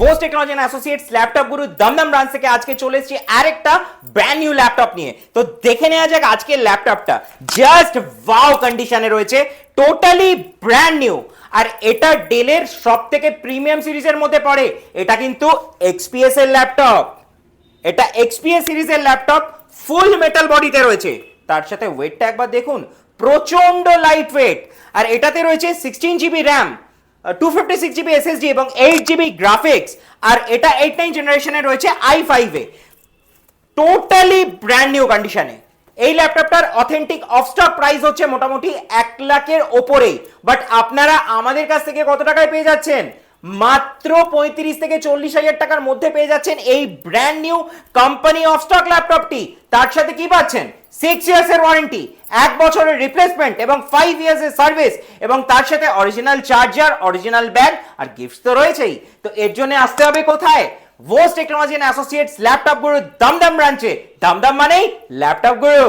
ভোস্ট technology and associates laptop Guru Dumdum branch থেকে আজকে চলে এসেছি আরেকটা ব্র্যান্ড নিউ ল্যাপটপ নিয়ে। তো দেখে নেওয়া যাক আজকের ল্যাপটপটা। জাস্ট ওয়াও কন্ডিশনে রয়েছে, টোটালি ব্র্যান্ড নিউ। আর এটা ডেলের সব থেকে প্রিমিয়াম সিরিজের মধ্যে পড়ে। এটা কিন্তু এক্সপিএস এর ল্যাপটপ, এটা এক্সপিএস সিরিজের ল্যাপটপ, ফুল মেটাল বডিতে রয়েছে। তার সাথে ওয়েটটা একবার দেখুন, প্রচন্ড লাইট ওয়েট। আর এটাতে রয়েছে 16 GB র্যাম, 256 GB SSD এবং 8 GB গ্রাফিক্স। আর এটা 8-9 জেনারেশনে রয়েছে i5 এ। টোটালি ব্র্যান্ড নিউ কন্ডিশনে এই ল্যাপটপটার অথেন্টিক অফ স্টক প্রাইস হচ্ছে মোটামুটি 1 লাখের ওপরেই। বাট আপনারা আমাদের কাছ থেকে কত টাকায় পেয়ে যাচ্ছেন? মাত্র 35 থেকে 40 হাজার টাকার মধ্যে পেয়ে যাচ্ছেন এই brand new company of stock ল্যাপটপটি। তার সাথে কি পাচ্ছেন? 6 ইয়ার্স এর ওয়ারেন্টি, 1 বছরের রিপ্লেসমেন্ট এবং 5 ইয়ার্স এর সার্ভিস, এবং তার সাথে অরিজিনাল চার্জার, অরিজিনাল ব্যাগ আর গিফটস তো রয়েছেই। তো এর জন্য আসতে হবে কোথায়? ভোস্ট টেকনোলজি এন্ড অ্যাসোসিয়েটস ল্যাপটপ গুরু দমদম ব্রাঞ্চে। দমদম মানেই ল্যাপটপ গুরু।